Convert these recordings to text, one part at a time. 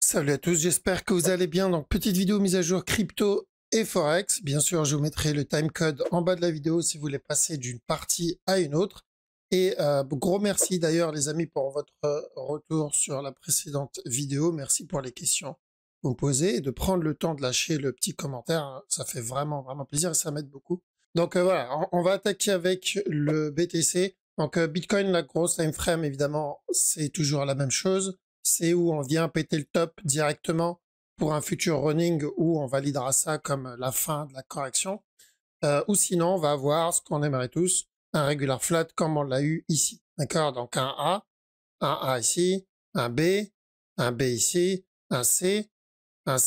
Salut à tous, j'espère que vous allez bien. Donc, petite vidéo mise à jour crypto et Forex. Bien sûr, je vous mettrai le timecode en bas de la vidéo si vous voulez passer d'une partie à une autre. Et gros merci d'ailleurs les amis pour votre retour sur la précédente vidéo. Merci pour les questions que vous me posez et de prendre le temps de lâcher le petit commentaire, hein. Ça fait vraiment, vraiment plaisir et ça m'aide beaucoup. Donc voilà, on va attaquer avec le BTC. Donc Bitcoin, la grosse time frame, évidemment, c'est toujours la même chose. C'est où on vient péter le top directement pour un futur running où on validera ça comme la fin de la correction. Ou sinon, on va avoir ce qu'on aimerait tous, un regular flat comme on l'a eu ici. D'accord? Donc un A ici, un B ici, un C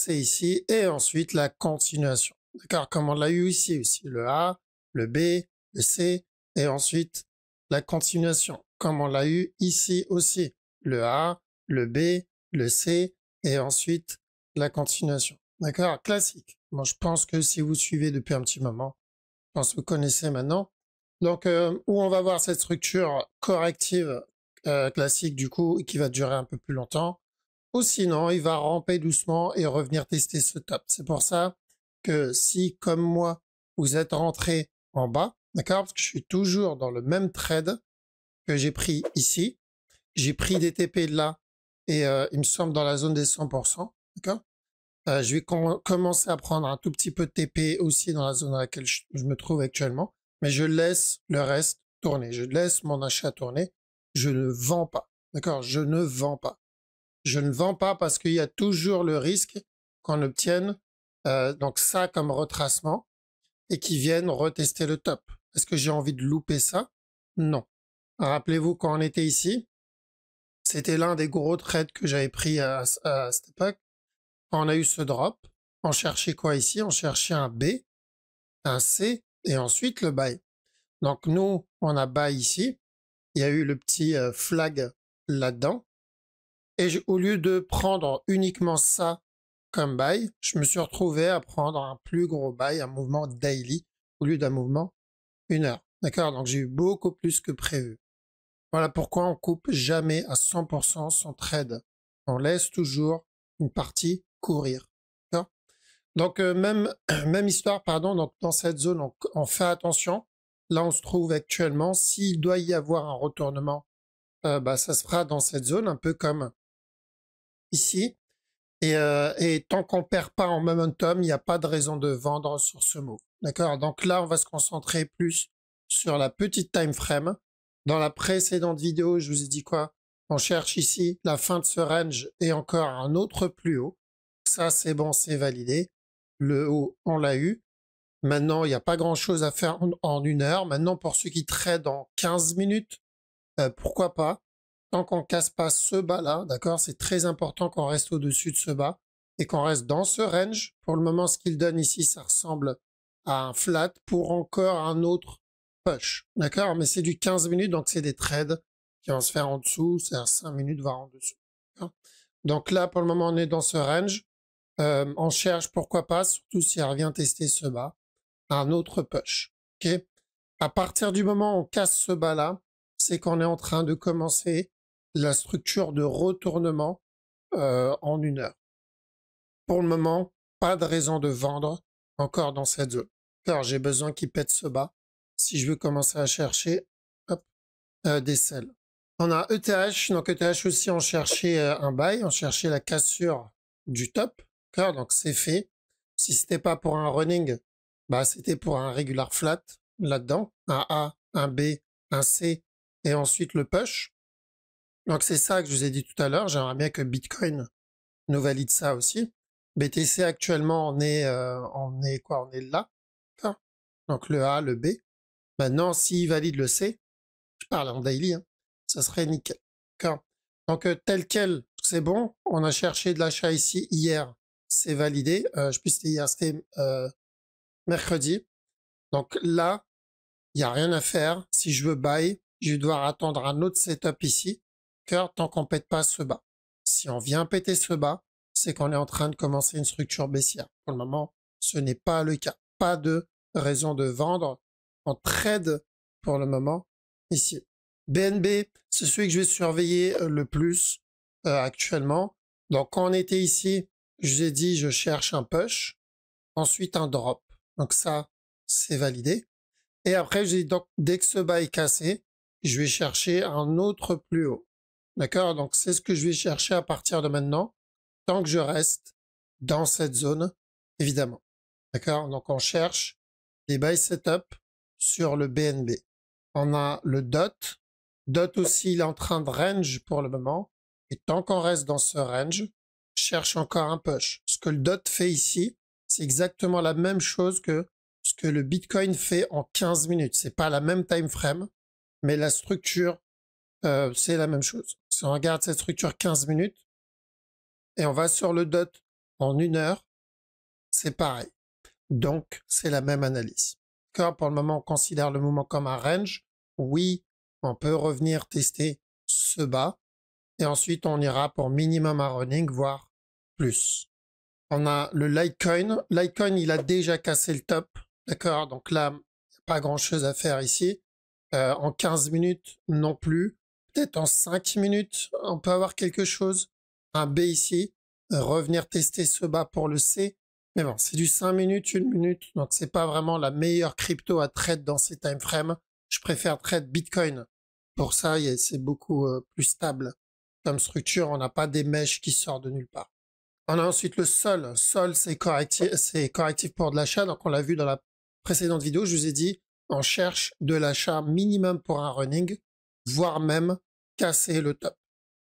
ici, et ensuite la continuation. D'accord? Comme on l'a eu ici aussi. Le A, le B, le C, et ensuite la continuation. Comme on l'a eu ici aussi. Le A, le B, le C, et ensuite la continuation. D'accord? Classique. Moi, je pense que si vous suivez depuis un petit moment, je pense que vous connaissez maintenant. Donc, où on va voir cette structure corrective classique du coup, qui va durer un peu plus longtemps. Ou sinon, il va ramper doucement et revenir tester ce top. C'est pour ça que si, comme moi, vous êtes rentré en bas, d'accord, parce que je suis toujours dans le même trade que j'ai pris ici, j'ai pris des TP de là et il me semble dans la zone des 100%, d'accord. Je vais commencer à prendre un tout petit peu de TP aussi dans la zone dans laquelle je me trouve actuellement, mais je laisse le reste tourner. Je laisse mon achat tourner. Je ne vends pas, d'accord. Je ne vends pas. Je ne vends pas parce qu'il y a toujours le risque qu'on obtienne donc ça comme retracement et qu'ils viennent retester le top. Est-ce que j'ai envie de louper ça? Non. Rappelez-vous quand on était ici, c'était l'un des gros trades que j'avais pris à cette époque. Quand on a eu ce drop, on cherchait quoi ici? On cherchait un B, un C et ensuite le buy. Donc nous, on a buy ici. Il y a eu le petit flag là-dedans. Et au lieu de prendre uniquement ça comme buy, je me suis retrouvé à prendre un plus gros buy, un mouvement daily, au lieu d'un mouvement 1 heure. D'accord? Donc j'ai eu beaucoup plus que prévu. Voilà pourquoi on coupe jamais à 100% son trade. On laisse toujours une partie courir. D'accord? Donc même histoire, pardon, donc dans cette zone, on fait attention. Là, on se trouve actuellement. S'il doit y avoir un retournement, ça se fera dans cette zone, un peu comme ici. Et tant qu'on perd pas en momentum, il n'y a pas de raison de vendre sur ce move. D'accord? Donc là, on va se concentrer plus sur la petite time frame. Dans la précédente vidéo, je vous ai dit quoi? On cherche ici la fin de ce range et encore un autre plus haut. Ça, c'est bon, c'est validé. Le haut, on l'a eu. Maintenant, il n'y a pas grand-chose à faire en 1 heure. Maintenant, pour ceux qui tradent en 15 minutes, pourquoi pas? Tant qu'on casse pas ce bas-là, d'accord, c'est très important qu'on reste au-dessus de ce bas et qu'on reste dans ce range. Pour le moment, ce qu'il donne ici, ça ressemble à un flat pour encore un autre push, d'accord, mais c'est du 15 minutes, donc c'est des trades qui vont se faire en dessous, c'est-à-dire 5 minutes, voire en dessous. Donc là, pour le moment, on est dans ce range. On cherche, pourquoi pas, surtout si elle revient tester ce bas, un autre push, ok. À partir du moment où on casse ce bas-là, c'est qu'on est en train de commencer la structure de retournement en 1 heure. Pour le moment, pas de raison de vendre encore dans cette zone. Car j'ai besoin qu'il pète ce bas si je veux commencer à chercher hop, des selles. On a ETH, donc ETH aussi on cherchait un buy, on cherchait la cassure du top. Donc c'est fait. Si c'était pas pour un running, c'était pour un regular flat là-dedans, un A, un B, un C et ensuite le push. Donc c'est ça que je vous ai dit tout à l'heure. J'aimerais bien que Bitcoin nous valide ça aussi. BTC actuellement on est quoi? On est là. Donc le A, le B. Maintenant s'il valide le C, je parle en daily, hein, ça serait nickel. Donc tel quel, c'est bon. On a cherché de l'achat ici hier, c'est validé. Je pense que c'était hier, c'était mercredi. Donc là, il n'y a rien à faire. Si je veux buy, je vais devoir attendre un autre setup ici, tant qu'on pète pas ce bas. Si on vient péter ce bas, c'est qu'on est en train de commencer une structure baissière. Pour le moment, ce n'est pas le cas. Pas de raison de vendre en trade pour le moment ici. BNB, c'est celui que je vais surveiller le plus actuellement. Donc, quand on était ici, je vous ai dit, je cherche un push, ensuite un drop. Donc ça, c'est validé. Et après, j'ai dit, donc, dès que ce bas est cassé, je vais chercher un autre plus haut. D'accord? Donc, c'est ce que je vais chercher à partir de maintenant, tant que je reste dans cette zone, évidemment. D'accord? Donc, on cherche les buy setup sur le BNB. On a le DOT. DOT aussi, il est en train de range pour le moment. Et tant qu'on reste dans ce range, je cherche encore un push. Ce que le DOT fait ici, c'est exactement la même chose que ce que le Bitcoin fait en 15 minutes. C'est pas la même time frame, mais la structure, c'est la même chose. Si on regarde cette structure 15 minutes et on va sur le DOT en 1 heure, c'est pareil. Donc, c'est la même analyse. D'accord? Pour le moment, on considère le mouvement comme un range. Oui, on peut revenir tester ce bas. Et ensuite, on ira pour minimum un running, voire plus. On a le Litecoin. Litecoin, il a déjà cassé le top. D'accord? Donc là, il n'y a pas grand-chose à faire ici. En 15 minutes, non plus. Peut-être en 5 minutes, on peut avoir quelque chose. Un B ici. Revenir tester ce bas pour le C. Mais bon, c'est du 5 minutes, 1 minute. Donc, c'est pas vraiment la meilleure crypto à trade dans ces time frames. Je préfère trade Bitcoin. Pour ça, c'est beaucoup plus stable. Comme structure, on n'a pas des mèches qui sortent de nulle part. On a ensuite le sol. Sol, c'est correctif pour de l'achat. Donc, on l'a vu dans la précédente vidéo. Je vous ai dit, on cherche de l'achat minimum pour un running, voire même casser le top.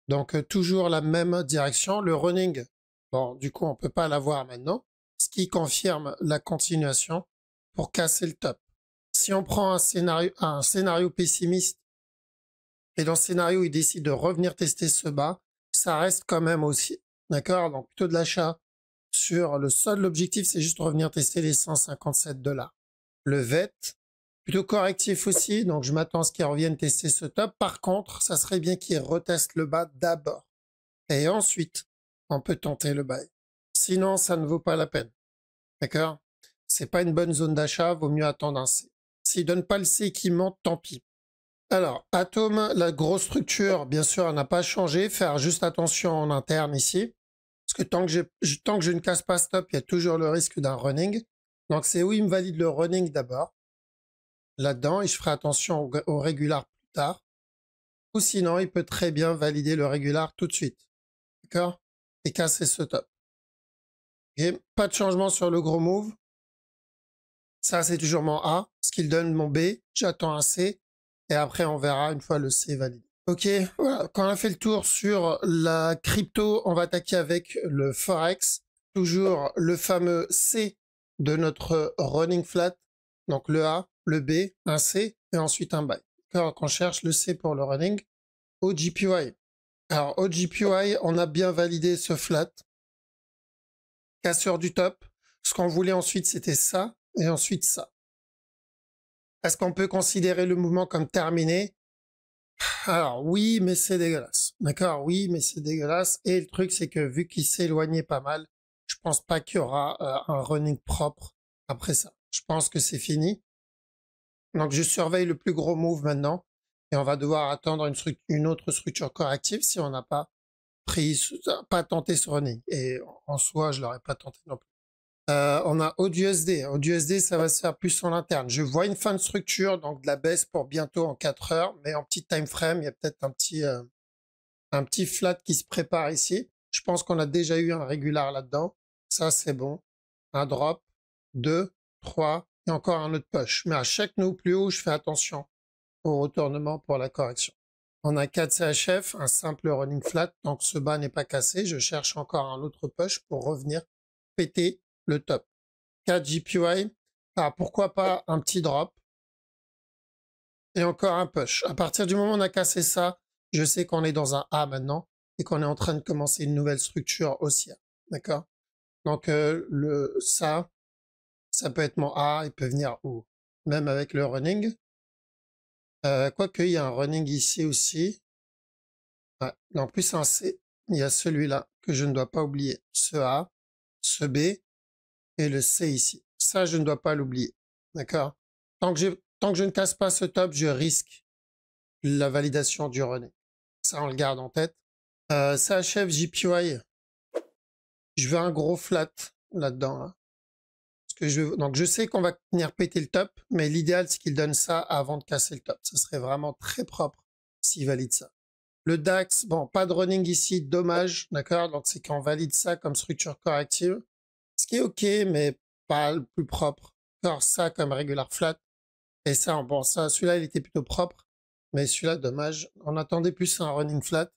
Donc, toujours la même direction. Le running, bon, du coup, on peut pas l'avoir maintenant, ce qui confirme la continuation pour casser le top. Si on prend un scénario pessimiste, et dans ce scénario, il décide de revenir tester ce bas, ça reste quand même aussi. D'accord? Donc, plutôt de l'achat sur le sol. L'objectif, c'est juste revenir tester les 157 $. Le VET, plutôt correctif aussi. Donc, je m'attends à ce qu'il revienne tester ce top. Par contre, ça serait bien qu'il reteste le bas d'abord. Et ensuite, on peut tenter le buy. Sinon, ça ne vaut pas la peine. D'accord? C'est pas une bonne zone d'achat. Vaut mieux attendre un C. S'il donne pas le C qui monte, tant pis. Alors, Atom, la grosse structure, bien sûr, elle n'a pas changé. Faire juste attention en interne ici. Parce que tant que je ne casse pas stop, il y a toujours le risque d'un running. Donc, c'est où il me valide le running d'abord. Là-dedans, et je ferai attention au régular plus tard. Ou sinon, il peut très bien valider le régular tout de suite. D'accord? Et casser ce top. Okay? Pas de changement sur le gros move. Ça, c'est toujours mon A. Ce qu'il donne mon B. J'attends un C. Et après, on verra une fois le C validé. Ok, voilà. Quand on a fait le tour sur la crypto, on va attaquer avec le Forex. Toujours le fameux C de notre running flat. Donc le A, le B, un C et ensuite un buy. Quand on cherche le C pour le running, au GPY. Alors au GPY, on a bien validé ce flat. Casseur du top. Ce qu'on voulait ensuite, c'était ça et ensuite ça. Est-ce qu'on peut considérer le mouvement comme terminé? Alors oui, mais c'est dégueulasse. D'accord, oui, mais c'est dégueulasse. Et le truc, c'est que vu qu'il s'éloignait pas mal, je pense pas qu'il y aura un running propre après ça. Je pense que c'est fini. Donc je surveille le plus gros move maintenant. Et on va devoir attendre une autre structure corrective si on n'a pas pas tenté ce running. Et en soi, je l'aurais pas tenté non plus. On a AUDUSD. AUDUSD, ça va se faire plus en interne. Je vois une fin de structure, donc de la baisse pour bientôt en 4 heures, mais en petit time frame, il y a peut-être un petit flat qui se prépare ici. Je pense qu'on a déjà eu un régular là-dedans. Ça, c'est bon. Un drop, 2, 3 et encore un autre push. Mais à chaque nœud plus haut, je fais attention au retournement pour la correction. On a 4 CHF, un simple running flat, donc ce bas n'est pas cassé. Je cherche encore un autre push pour revenir péter le top. 4 GPY. Ah, pourquoi pas un petit drop et encore un push. À partir du moment où on a cassé ça, je sais qu'on est dans un A maintenant et qu'on est en train de commencer une nouvelle structure haussière. D'accord? Donc ça peut être mon A, il peut venir haut. Même avec le running. Quoique, il y a un running ici aussi. Ouais. En plus, un C, il y a celui-là que je ne dois pas oublier. Ce A, ce B et le C ici. Ça, je ne dois pas l'oublier. D'accord? Tant que je ne casse pas ce top, je risque la validation du running. Ça, on le garde en tête. Ça achève JPY. je veux un gros flat là-dedans. Là. Donc je sais qu'on va venir péter le top, mais l'idéal c'est qu'il donne ça avant de casser le top. Ce serait vraiment très propre s'il valide ça. Le DAX, bon, pas de running ici, dommage, d'accord? Donc c'est qu'on valide ça comme structure corrective, ce qui est ok, mais pas le plus propre. Alors ça comme regular flat, et ça, bon, ça, celui-là il était plutôt propre, mais celui-là, dommage. On attendait plus un running flat.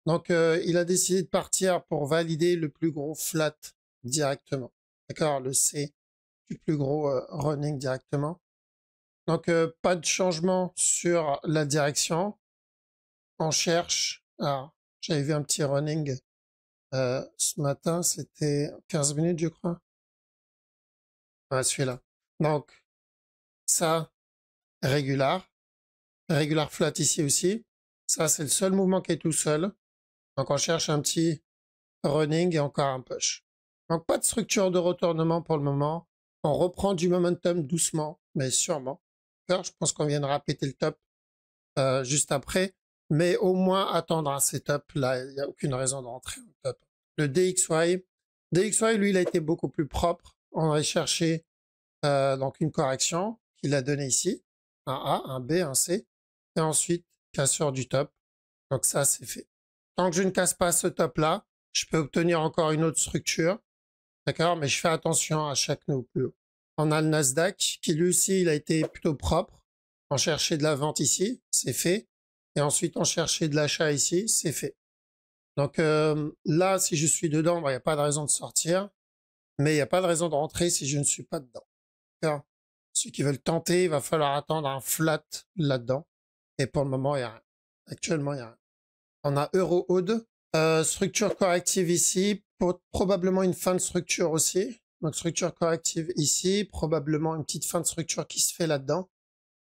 Donc il a décidé de partir pour valider le plus gros flat directement, d'accord? Le C du plus gros running directement. Donc pas de changement sur la direction. On cherche. Alors, j'avais vu un petit running ce matin, c'était 15 minutes, je crois. Ah, celui-là. Donc, ça, régular. Régular flat ici aussi. Ça, c'est le seul mouvement qui est tout seul. Donc, on cherche un petit running et encore un push. Donc, pas de structure de retournement pour le moment. On reprend du momentum doucement, mais sûrement. Alors, je pense qu'on viendra péter le top juste après. Mais au moins attendre un setup. Là, il n'y a aucune raison de rentrer en top. Le DXY. DXY, lui, il a été beaucoup plus propre. On va chercher donc une correction qu'il a donné ici. Un A, un B, un C. Et ensuite, cassure du top. Donc ça, c'est fait. Tant que je ne casse pas ce top-là, je peux obtenir encore une autre structure. D'accord? Mais je fais attention à chaque nœud plus haut. On a le Nasdaq qui lui aussi, il a été plutôt propre. On cherchait de la vente ici, c'est fait. Et ensuite, on cherchait de l'achat ici, c'est fait. Donc là, si je suis dedans, il n'y a pas de raison de sortir. Mais il n'y a pas de raison de rentrer si je ne suis pas dedans. D'accord? Ceux qui veulent tenter, il va falloir attendre un flat là-dedans. Et pour le moment, il n'y a rien. Actuellement, il n'y a rien. On a Euro-Aude. Structure corrective ici. Probablement une fin de structure aussi. Donc structure corrective ici. Probablement une petite fin de structure qui se fait là-dedans.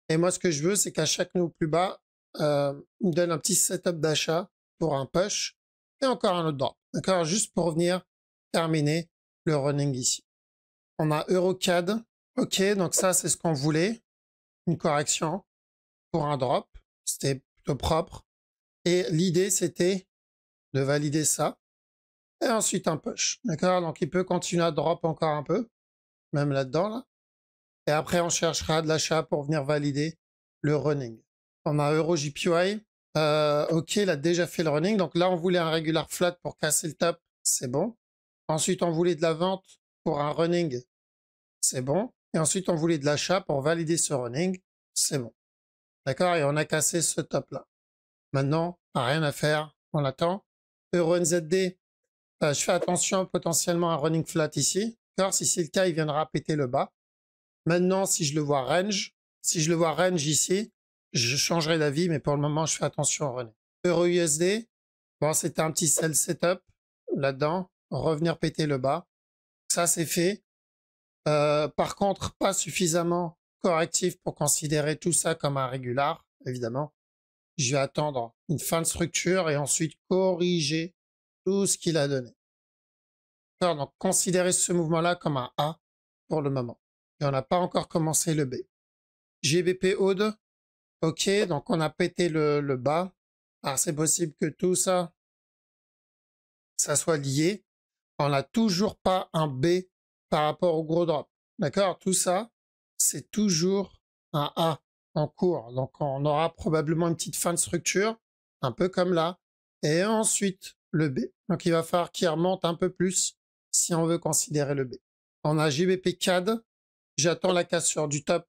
Et moi, ce que je veux, c'est qu'à chaque nœud plus bas, il me donne un petit setup d'achat pour un push. Et encore un autre drop. D'accord? Juste pour venir terminer le running ici. On a EuroCAD. Ok, donc ça, c'est ce qu'on voulait. Une correction pour un drop. C'était plutôt propre. Et l'idée, c'était de valider ça. Et ensuite un push. D'accord? Donc il peut continuer à drop encore un peu. Même là-dedans, là. Et après, on cherchera de l'achat pour venir valider le running. On a EuroJPY. Ok, il a déjà fait le running. Donc là, on voulait un regular flat pour casser le top. C'est bon. Ensuite, on voulait de la vente pour un running. C'est bon. Et ensuite, on voulait de l'achat pour valider ce running. C'est bon. D'accord? Et on a cassé ce top-là. Maintenant, rien à faire. On attend. EuroNZD. Je fais attention potentiellement à un running flat ici. D'accord? Si c'est le cas, il viendra péter le bas. Maintenant, si je le vois range ici, je changerai d'avis, mais pour le moment, je fais attention au running. EURUSD. Bon, c'était un petit sell setup là-dedans. Revenir péter le bas. Ça, c'est fait. Par contre, pas suffisamment correctif pour considérer tout ça comme un régular, évidemment. Je vais attendre une fin de structure et ensuite corriger tout ce qu'il a donné. Alors, donc, considérer ce mouvement-là comme un A pour le moment. Et on n'a pas encore commencé le B. GBP Aude. Ok, donc on a pété le bas. Alors, c'est possible que tout ça, ça soit lié. On n'a toujours pas un B par rapport au gros drop. D'accord? Tout ça, c'est toujours un A en cours. Donc, on aura probablement une petite fin de structure, un peu comme là. Et ensuite, le B. Donc, il va falloir qu'il remonte un peu plus si on veut considérer le B. On a GBP CAD. J'attends la cassure du top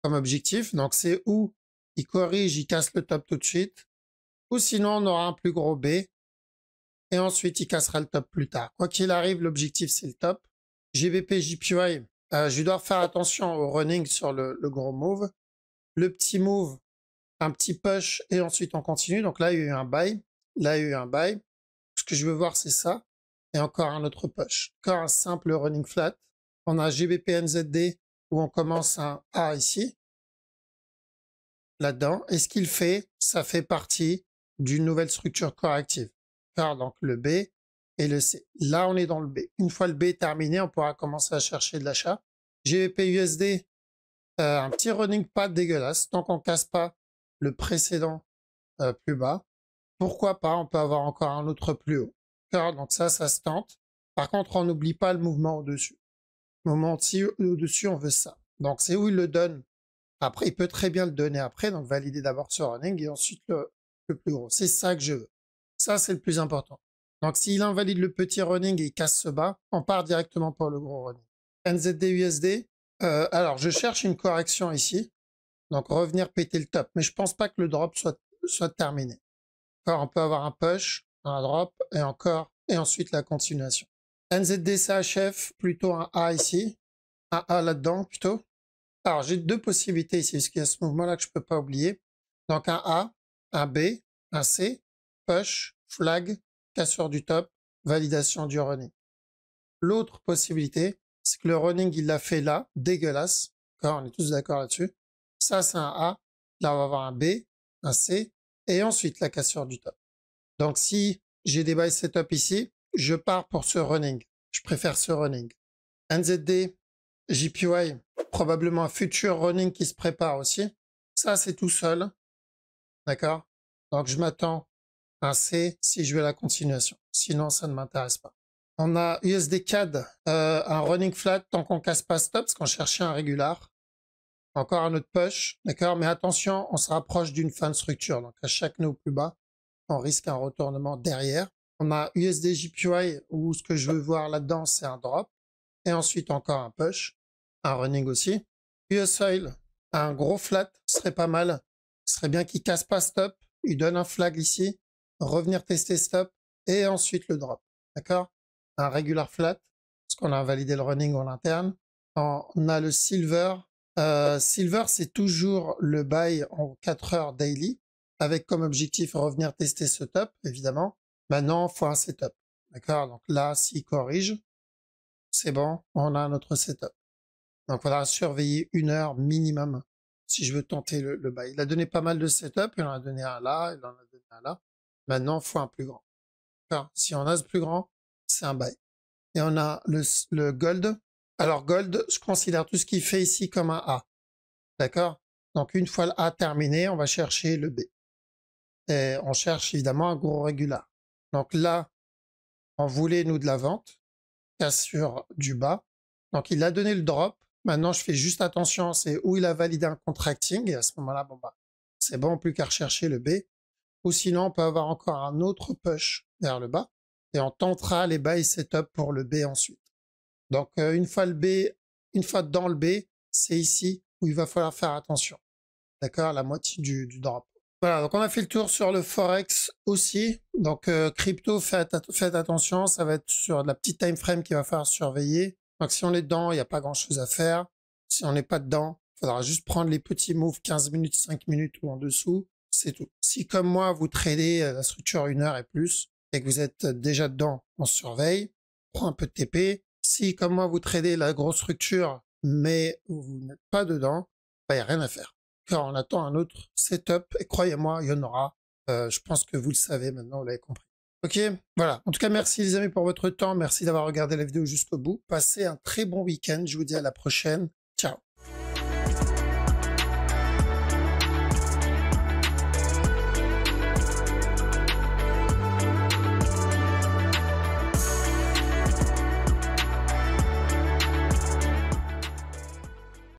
comme objectif. Donc, c'est où il corrige, il casse le top tout de suite. Ou sinon, on aura un plus gros B. Et ensuite, il cassera le top plus tard. Quoi qu'il arrive, l'objectif, c'est le top. GBP, JPY, je dois faire attention au running sur le gros move. Le petit move, un petit push, et ensuite on continue. Donc là, il y a eu un buy. Là, il y a eu un buy. Ce que je veux voir, c'est ça. Et encore un autre push. Encore un simple running flat. On a GBP NZD, où on commence un A ici. Là-dedans. Et ce qu'il fait, ça fait partie d'une nouvelle structure corrective. Car donc le B et le C. Là, on est dans le B. Une fois le B terminé, on pourra commencer à chercher de l'achat. GBP USD, un petit running pas dégueulasse. Tant qu'on casse pas le précédent plus bas, pourquoi pas, on peut avoir encore un autre plus haut. Car donc ça se tente. Par contre, on n'oublie pas le mouvement au-dessus. Le mouvement au-dessus, on veut ça. Donc, c'est où il le donne. Après, il peut très bien le donner après. Donc, valider d'abord ce running et ensuite le plus gros. C'est ça que je veux. Ça, c'est le plus important. Donc, s'il invalide le petit running et il casse ce bas, on part directement pour le gros running. NZD USD. Alors, je cherche une correction ici. Donc, revenir péter le top. Mais je pense pas que le drop soit terminé. Encore, on peut avoir un push, un drop et encore, et ensuite la continuation. NZD CHF, plutôt un A ici. Un A là-dedans, plutôt. Alors, j'ai deux possibilités ici, parce qu'il y a ce mouvement-là que je peux pas oublier. Donc, un A, un B, un C, push, flag, cassure du top, validation du running. L'autre possibilité, c'est que le running, il l'a fait là, dégueulasse. D'accord, on est tous d'accord là-dessus. Ça, c'est un A. Là, on va avoir un B, un C, et ensuite la cassure du top. Donc, si j'ai des buy setup ici, je pars pour ce running. Je préfère ce running. NZD, JPY, probablement un futur running qui se prépare aussi. Ça, c'est tout seul. D'accord? Donc, je m'attends à un C si je veux la continuation. Sinon, ça ne m'intéresse pas. On a USD CAD, un running flat tant qu'on casse pas stop, parce qu'on cherchait un régular. Encore un autre push, d'accord? Mais attention, on se rapproche d'une fin de structure. Donc, à chaque nœud plus bas, on risque un retournement derrière. On a USD JPY, où ce que je veux voir là-dedans, c'est un drop. Et ensuite, encore un push, un running aussi. US Oil, un gros flat, ce serait pas mal. Ce serait bien qu'il casse pas stop, il donne un flag ici, revenir tester stop, et ensuite le drop. D'accord? Un regular flat, parce qu'on a validé le running en interne. On a le silver. Silver, c'est toujours le buy en 4 heures daily, avec comme objectif revenir tester ce top, évidemment. Maintenant, il faut un setup. D'accord? Donc là, s'il corrige, c'est bon, on a notre setup. Donc, il faudra surveiller 1 heure minimum si je veux tenter le buy. Il a donné pas mal de setup, il en a donné un là, il en a donné un là. Maintenant, il faut un plus grand. Enfin, si on a ce plus grand, c'est un buy. Et on a le gold. Alors, gold, je considère tout ce qu'il fait ici comme un A. D'accord? Donc, une fois le A terminé, on va chercher le B. Et on cherche évidemment un gros régular. Donc là, on voulait, nous, de la vente. Cassure du bas. Donc, il a donné le drop. Maintenant, je fais juste attention, c'est où il a validé un contracting. Et à ce moment-là, bon, bah, c'est bon, plus qu'à rechercher le B. Ou sinon, on peut avoir encore un autre push vers le bas. Et on tentera les buy setup pour le B ensuite. Donc, une fois dans le B, c'est ici où il va falloir faire attention. D'accord? La moitié du drop. Voilà, donc on a fait le tour sur le Forex aussi. Donc, crypto, faites attention, ça va être sur de la petite time frame qu'il va falloir surveiller. Donc, si on est dedans, il n'y a pas grand-chose à faire. Si on n'est pas dedans, il faudra juste prendre les petits moves 15 minutes, 5 minutes ou en dessous. C'est tout. Si, comme moi, vous tradez la structure 1 heure et plus, et que vous êtes déjà dedans, on surveille. Prends un peu de TP. Si, comme moi, vous tradez la grosse structure, mais vous n'êtes pas dedans, il n'y a rien à faire. Car on attend un autre setup, et croyez-moi, il y en aura. Je pense que vous le savez maintenant, vous l'avez compris. Ok, voilà. En tout cas, merci les amis pour votre temps. Merci d'avoir regardé la vidéo jusqu'au bout. Passez un très bon week-end. Je vous dis à la prochaine. Ciao.